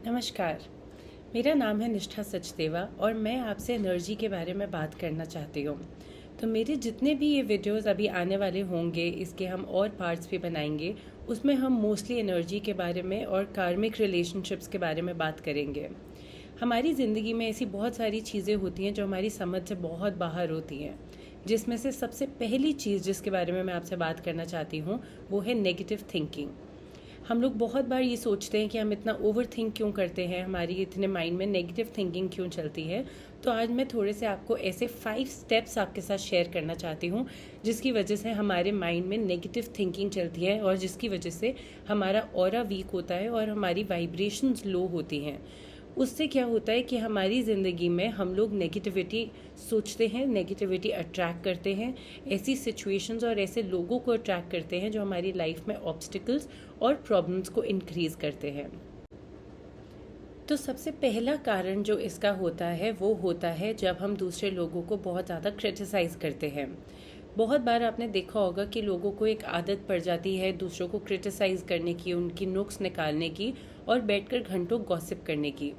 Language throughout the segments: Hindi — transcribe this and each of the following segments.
नमस्कार। मेरा नाम है निष्ठा सचदेवा और मैं आपसे एनर्जी के बारे में बात करना चाहती हूँ। तो मेरे जितने भी ये वीडियोस अभी आने वाले होंगे, इसके हम और पार्ट्स भी बनाएंगे। उसमें हम मोस्टली एनर्जी के बारे में और कार्मिक रिलेशनशिप्स के बारे में बात करेंगे। हमारी ज़िंदगी में ऐसी बहुत सारी चीज़ें होती हैं जो हमारी समझ से बहुत बाहर होती हैं, जिसमें से सबसे पहली चीज़ जिसके बारे में मैं आपसे बात करना चाहती हूँ वो है नेगेटिव थिंकिंग। हम लोग बहुत बार ये सोचते हैं कि हम इतना ओवर थिंक क्यों करते हैं, हमारी इतने माइंड में नेगेटिव थिंकिंग क्यों चलती है। तो आज मैं थोड़े से आपको ऐसे 5 स्टेप्स आपके साथ शेयर करना चाहती हूँ जिसकी वजह से हमारे माइंड में नेगेटिव थिंकिंग चलती है और जिसकी वजह से हमारा ऑरा वीक होता है और हमारी वाइब्रेशंस लो होती हैं। उससे क्या होता है कि हमारी ज़िंदगी में हम लोग नेगेटिविटी सोचते हैं, नेगेटिविटी अट्रैक्ट करते हैं, ऐसी सिचुएशंस और ऐसे लोगों को अट्रैक्ट करते हैं जो हमारी लाइफ में ऑब्स्टिकल्स और प्रॉब्लम्स को इंक्रीज़ करते हैं। तो सबसे पहला कारण जो इसका होता है वो होता है जब हम दूसरे लोगों को बहुत ज़्यादा क्रिटिसाइज़ करते हैं। बहुत बार आपने देखा होगा कि लोगों को एक आदत पड़ जाती है दूसरों को क्रिटिसाइज़ करने की, उनकी नुक्स निकालने की और बैठकर घंटों गॉसिप करने की।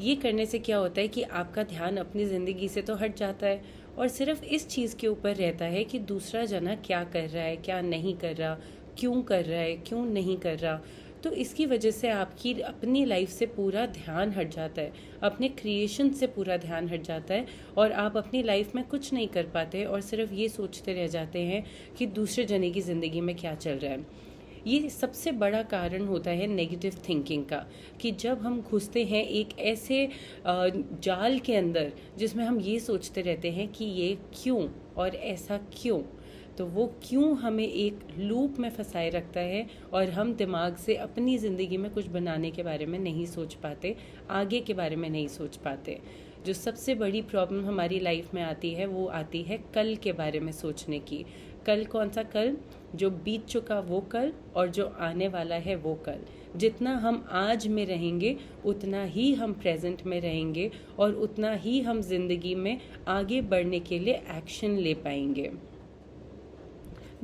ये करने से क्या होता है कि आपका ध्यान अपनी ज़िंदगी से तो हट जाता है और सिर्फ इस चीज़ के ऊपर रहता है कि दूसरा जना क्या कर रहा है, क्या नहीं कर रहा, क्यों कर रहा है, क्यों नहीं कर रहा। तो इसकी वजह से आपकी अपनी लाइफ से पूरा ध्यान हट जाता है, अपने क्रिएशन से पूरा ध्यान हट जाता है और आप अपनी लाइफ में कुछ नहीं कर पाते और सिर्फ ये सोचते रह जाते हैं कि दूसरे जने की ज़िंदगी में क्या चल रहा है। ये सबसे बड़ा कारण होता है नेगेटिव थिंकिंग का, कि जब हम घुसते हैं एक ऐसे जाल के अंदर जिसमें हम ये सोचते रहते हैं कि ये क्यों और ऐसा क्यों। तो वो क्यों हमें एक लूप में फंसाए रखता है और हम दिमाग से अपनी ज़िंदगी में कुछ बनाने के बारे में नहीं सोच पाते, आगे के बारे में नहीं सोच पाते। जो सबसे बड़ी प्रॉब्लम हमारी लाइफ में आती है वो आती है कल के बारे में सोचने की। कल कौन सा कल? जो बीत चुका वो कल और जो आने वाला है वो कल। जितना हम आज में रहेंगे उतना ही हम प्रेजेंट में रहेंगे और उतना ही हम जिंदगी में आगे बढ़ने के लिए एक्शन ले पाएंगे।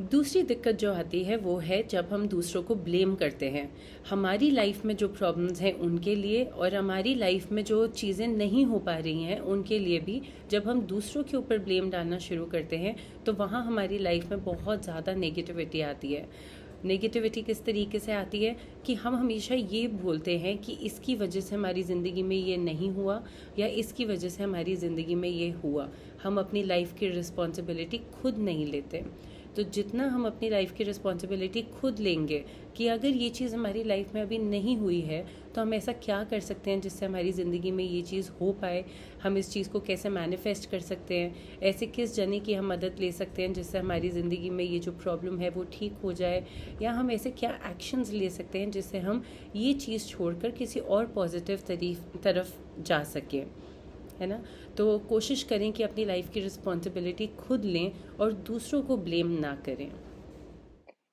दूसरी दिक्कत जो आती है वो है जब हम दूसरों को ब्लेम करते हैं हमारी लाइफ में जो प्रॉब्लम्स हैं उनके लिए, और हमारी लाइफ में जो चीज़ें नहीं हो पा रही हैं उनके लिए भी। जब हम दूसरों के ऊपर ब्लेम डालना शुरू करते हैं तो वहाँ हमारी लाइफ में बहुत ज़्यादा नेगेटिविटी आती है। नेगेटिविटी किस तरीके से आती है कि हम हमेशा ये बोलते हैं कि इसकी वजह से हमारी ज़िंदगी में ये नहीं हुआ या इसकी वजह से हमारी ज़िंदगी में ये हुआ। हम अपनी लाइफ की रिस्पॉन्सिबिलिटी खुद नहीं लेते। तो जितना हम अपनी लाइफ की रिस्पॉन्सिबिलिटी खुद लेंगे कि अगर ये चीज़ हमारी लाइफ में अभी नहीं हुई है तो हम ऐसा क्या कर सकते हैं जिससे हमारी ज़िंदगी में ये चीज़ हो पाए, हम इस चीज़ को कैसे मैनिफेस्ट कर सकते हैं, ऐसे किस जने की हम मदद ले सकते हैं जिससे हमारी ज़िंदगी में ये जो प्रॉब्लम है वो ठीक हो जाए, या हम ऐसे क्या एक्शंस ले सकते हैं जिससे हम ये चीज़ छोड़कर किसी और पॉजिटिव तरफ जा सकें, है ना। तो कोशिश करें कि अपनी लाइफ की रिस्पॉन्सिबिलिटी खुद लें और दूसरों को ब्लेम ना करें।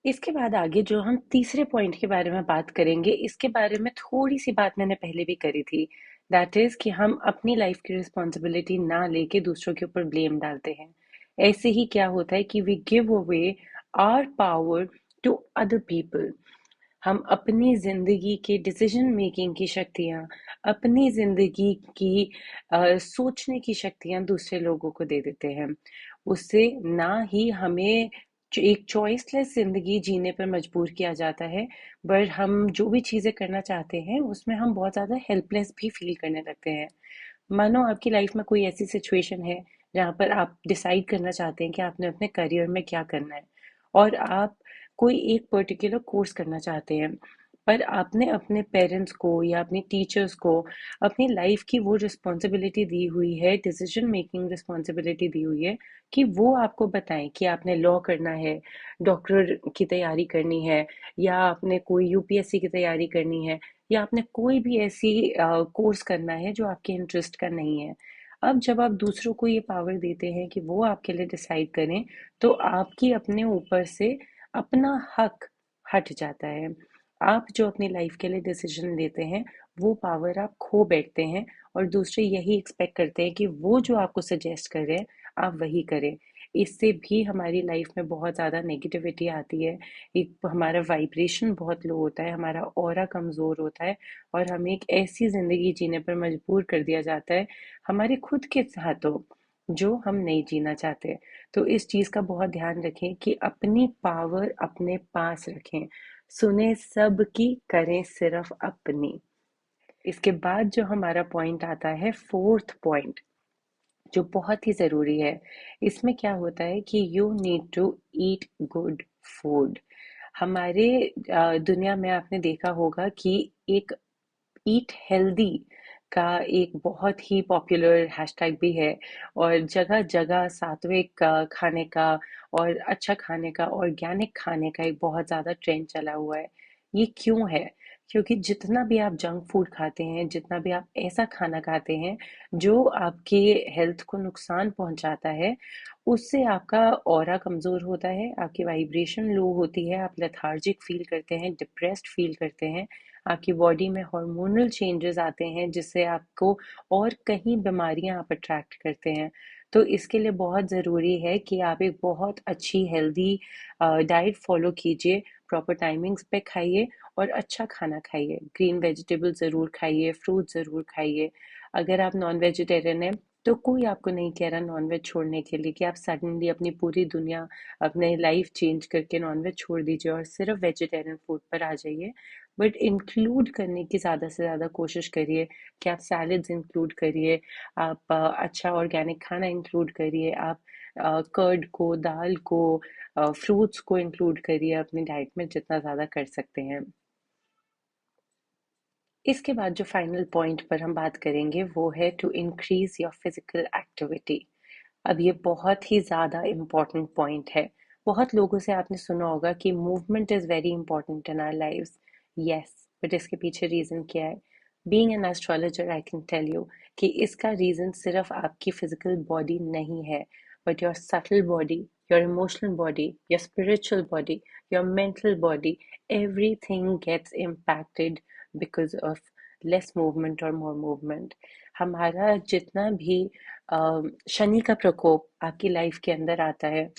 इसके बाद आगे जो हम तीसरे पॉइंट के बारे में बात करेंगे, इसके बारे में थोड़ी सी बात मैंने पहले भी करी थी। दैट इज कि हम अपनी लाइफ की रिस्पॉन्सिबिलिटी ना लेके दूसरों के ऊपर ब्लेम डालते हैं। ऐसे ही क्या होता है कि we give away our power to other people. हम अपनी जिंदगी के डिसीजन मेकिंग की शक्तियाँ, अपनी जिंदगी की सोचने की शक्तियाँ दूसरे लोगों को दे देते हैं। उससे ना ही हमें एक चॉइसलेस जिंदगी जीने पर मजबूर किया जाता है, बट हम जो भी चीज़ें करना चाहते हैं उसमें हम बहुत ज़्यादा हेल्पलेस भी फील करने लगते हैं। मानो आपकी लाइफ में कोई ऐसी सिचुएशन है जहाँ पर आप डिसाइड करना चाहते हैं कि आपने अपने करियर में क्या करना है और आप कोई एक पर्टिकुलर कोर्स करना चाहते हैं, पर आपने अपने पेरेंट्स को या अपने टीचर्स को अपनी लाइफ की वो रिस्पॉन्सिबिलिटी दी हुई है, डिसीजन मेकिंग रिस्पॉन्सिबिलिटी दी हुई है कि वो आपको बताएं कि आपने लॉ करना है, डॉक्टर की तैयारी करनी है, या आपने कोई यूपीएससी की तैयारी करनी है, या आपने कोई भी ऐसी कोर्स करना है जो आपके इंटरेस्ट का नहीं है। अब जब आप दूसरों को ये पावर देते हैं कि वो आपके लिए डिसाइड करें, तो आपकी अपने ऊपर से अपना हक हट जाता है। आप जो अपनी लाइफ के लिए डिसीजन लेते हैं वो पावर आप खो बैठते हैं और दूसरे यही एक्सपेक्ट करते हैं कि वो जो आपको सजेस्ट कर रहे हैं आप वही करें। इससे भी हमारी लाइफ में बहुत ज़्यादा नेगेटिविटी आती है। एक हमारा वाइब्रेशन बहुत लो होता है, हमारा ऑरा कमज़ोर होता है और हमें एक ऐसी ज़िंदगी जीने पर मजबूर कर दिया जाता है हमारे खुद के हाथों, जो हम नहीं जीना चाहते। तो इस चीज़ का बहुत ध्यान रखें कि अपनी पावर अपने पास रखें, सुने सबकी, करें सिर्फ अपनी। इसके बाद जो हमारा पॉइंट आता है, फोर्थ पॉइंट, जो बहुत ही ज़रूरी है। इसमें क्या होता है कि you need to eat good food. हमारे दुनिया में आपने देखा होगा कि एक ईट हेल्दी का एक बहुत ही पॉपुलर हैशटैग भी है और जगह जगह सात्विक खाने का और अच्छा खाने का, ऑर्गेनिक खाने का एक बहुत ज़्यादा ट्रेंड चला हुआ है। ये क्यों है? क्योंकि जितना भी आप जंक फूड खाते हैं, जितना भी आप ऐसा खाना खाते हैं जो आपके हेल्थ को नुकसान पहुंचाता है, उससे आपका ऑरा कमज़ोर होता है, आपकी वाइब्रेशन लो होती है, आप लेथार्जिक फील करते हैं, डिप्रेस्ड फील करते हैं, आपकी बॉडी में हार्मोनल चेंजेस आते हैं जिससे आपको और कहीं बीमारियां आप अट्रैक्ट करते हैं। तो इसके लिए बहुत ज़रूरी है कि आप एक बहुत अच्छी हेल्दी डाइट फॉलो कीजिए, प्रॉपर टाइमिंग्स पे खाइए और अच्छा खाना खाइए, ग्रीन वेजिटेबल ज़रूर खाइए, फ्रूट ज़रूर खाइए। अगर आप नॉन वेजिटेरियन हैं तो कोई आपको नहीं कह रहा नॉनवेज छोड़ने के लिए कि आप सडनली अपनी पूरी दुनिया, अपने लाइफ चेंज करके नॉनवेज छोड़ दीजिए और सिर्फ वेजिटेरियन फूड पर आ जाइए। बट इंक्लूड करने की ज़्यादा से ज़्यादा कोशिश करिए कि आप सैलड्स इंक्लूड करिए, आप अच्छा ऑर्गेनिक खाना इंक्लूड करिए, आप कर्ड को, दाल को, फ्रूट्स को इंक्लूड करिए अपनी डाइट में जितना ज़्यादा कर सकते हैं। इसके बाद जो फाइनल पॉइंट पर हम बात करेंगे वो है to increase your physical activity. अब ये बहुत ही ज़्यादा इम्पोर्टेंट पॉइंट है। बहुत लोगों से आपने सुना होगा कि movement is very important in our lives. Yes, but इसके पीछे रीज़न क्या है? Being an astrologer I can tell you कि इसका रीज़न सिर्फ आपकी फिजिकल बॉडी नहीं है, but your subtle body, your emotional body, your spiritual body, your mental body, everything gets impacted because of less movement और मोर मूवमेंट। हमारा जितना भी शनि का प्रकोप आपकी लाइफ के अंदर आता है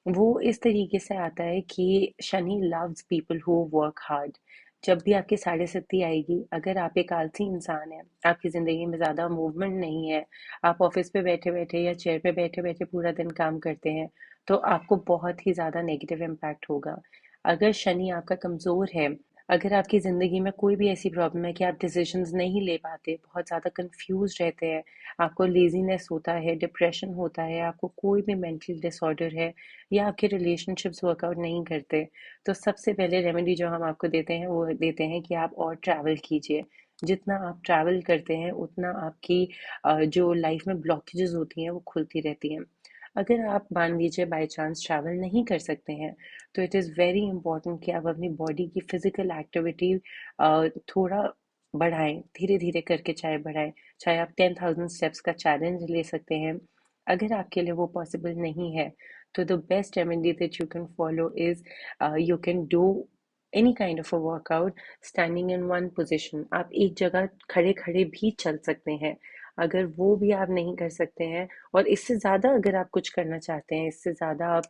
वो इस तरीके से आता है कि Shani loves people who work hard. जब भी आपकी साढ़े सती आएगी, अगर आप एक आलसी इंसान है, आपकी जिंदगी में ज्यादा मूवमेंट नहीं है, आप ऑफिस पे बैठे बैठे या चेयर पे बैठे बैठे पूरा दिन काम करते हैं, तो आपको बहुत ही ज्यादा नेगेटिव इम्पैक्ट होगा। अगर शनि आपका कमजोर है, अगर आपकी ज़िंदगी में कोई भी ऐसी प्रॉब्लम है कि आप डिसीजंस नहीं ले पाते, बहुत ज़्यादा कंफ्यूज रहते हैं, आपको लेजीनेस होता है, डिप्रेशन होता है, आपको कोई भी मेंटल डिसऑर्डर है या आपके रिलेशनशिप्स वर्कआउट नहीं करते, तो सबसे पहले रेमेडी जो हम आपको देते हैं वो देते हैं कि आप और ट्रैवल कीजिए। जितना आप ट्रैवल करते हैं उतना आपकी जो लाइफ में ब्लॉकेजेस होती हैं वो खुलती रहती हैं। अगर आप मान लीजिए बाय चांस ट्रैवल नहीं कर सकते हैं, तो इट इज़ वेरी इंपॉर्टेंट कि आप अपनी बॉडी की फिजिकल एक्टिविटी थोड़ा बढ़ाएं, धीरे धीरे करके चाहे बढ़ाएं। चाहे आप 10,000 स्टेप्स का चैलेंज ले सकते हैं। अगर आपके लिए वो पॉसिबल नहीं है तो the best remedy that you can follow is you can do any kind of a workout standing in one position. आप एक जगह खड़े खड़े भी चल सकते हैं। अगर वो भी आप नहीं कर सकते हैं और इससे ज़्यादा अगर आप कुछ करना चाहते हैं, इससे ज़्यादा आप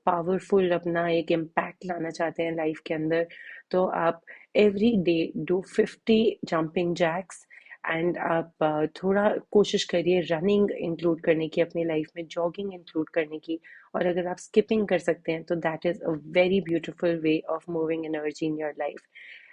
पावरफुल अपना एक इम्पैक्ट लाना चाहते हैं लाइफ के अंदर, तो आप every day do 50 jumping jacks. And आप थोड़ा कोशिश करिए रनिंग इंक्लूड करने की अपनी लाइफ में, जॉगिंग इंक्लूड करने की। और अगर आप स्किपिंग कर सकते हैं तो that is a very beautiful way of moving energy in your life.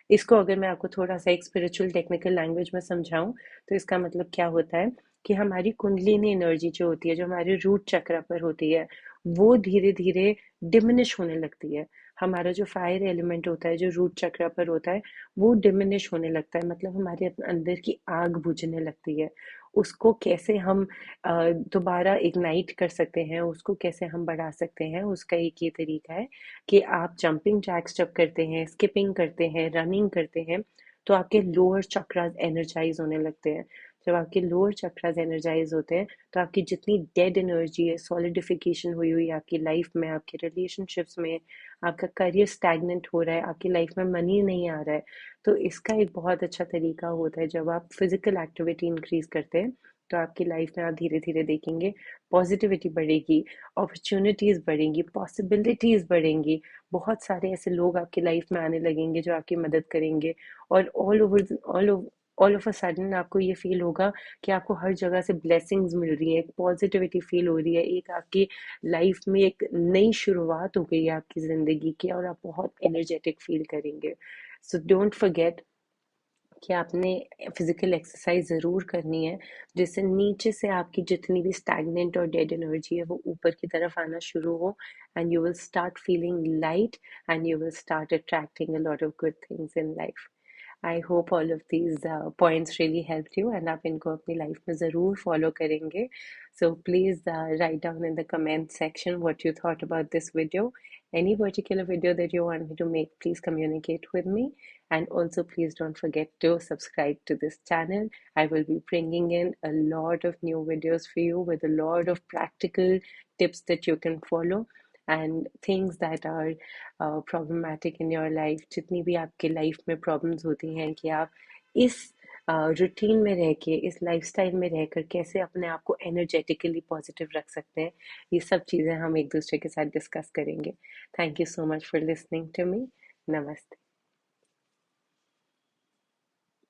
इसको अगर मैं आपको थोड़ा सा एक स्पिरिचुअल टेक्निकल लैंग्वेज में समझाऊं तो इसका मतलब क्या होता है कि हमारी कुंडलिनी एनर्जी जो होती है, जो हमारे रूट चक्र पर होती है, वो धीरे धीरे डिमिनिश होने लगती है। हमारा जो फायर एलिमेंट होता है जो रूट चक्र पर होता है वो डिमिनिश होने लगता है, मतलब हमारे अंदर की आग बुझने लगती है। उसको कैसे हम दोबारा इग्नाइट कर सकते हैं, उसको कैसे हम बढ़ा सकते हैं, उसका एक ये तरीका है कि आप जंपिंग जैक्स जब करते हैं, स्किपिंग करते हैं, रनिंग करते हैं, तो आपके लोअर चक्रास एनर्जाइज होने लगते हैं। जब आपके लोअर चक्रास एनर्जाइज होते हैं तो आपकी जितनी डेड एनर्जी है, सॉलिडिफिकेशन हुई हुई आपकी लाइफ में, आपके रिलेशनशिप्स में, आपका करियर स्टैग्नेंट हो रहा है, आपकी लाइफ में मनी नहीं आ रहा है, तो इसका एक बहुत अच्छा तरीका होता है जब आप फिजिकल एक्टिविटी इंक्रीज करते हैं तो आपकी लाइफ में आप धीरे धीरे देखेंगे पॉजिटिविटी बढ़ेगी, अपॉर्चुनिटीज बढ़ेंगी, पॉसिबिलिटीज बढ़ेंगी। बहुत सारे ऐसे लोग आपकी लाइफ में आने लगेंगे जो आपकी मदद करेंगे। और ऑल ऑफ अ सडन आपको ये फील होगा कि आपको हर जगह से ब्लेसिंग्स मिल रही है, एक पॉजिटिविटी फील हो रही है, एक आपकी लाइफ में एक नई शुरुआत हो गई है आपकी जिंदगी की, और आप बहुत एनर्जेटिक फील करेंगे। सो डोंट फॉरगेट कि आपने फिजिकल एक्सरसाइज ज़रूर करनी है, जिससे नीचे से आपकी जितनी भी स्टैग्नेंट और डेड एनर्जी है वो ऊपर की तरफ आना शुरू हो, and you will start feeling light, and you will start attracting a lot of good things in life. I hope all of these points really help you, and आप इनको अपनी लाइफ में ज़रूर फॉलो करेंगे। So please write down in the comment section what you thought about this video. Any particular video that you want me to make, please communicate with me. And also, please don't forget to subscribe to this channel. I will be bringing in a lot of new videos for you with a lot of practical tips that you can follow, and things that are problematic in your life. जितनी भी आपके लाइफ में प्रॉब्लम्स होती हैं कि आप इस रूटीन में रह के, इस लाइफस्टाइल में रहकर कैसे अपने आप को एनर्जेटिकली पॉजिटिव रख सकते हैं, ये सब चीज़ें हम एक दूसरे के साथ डिस्कस करेंगे। Thank you so much for listening to me. नमस्ते।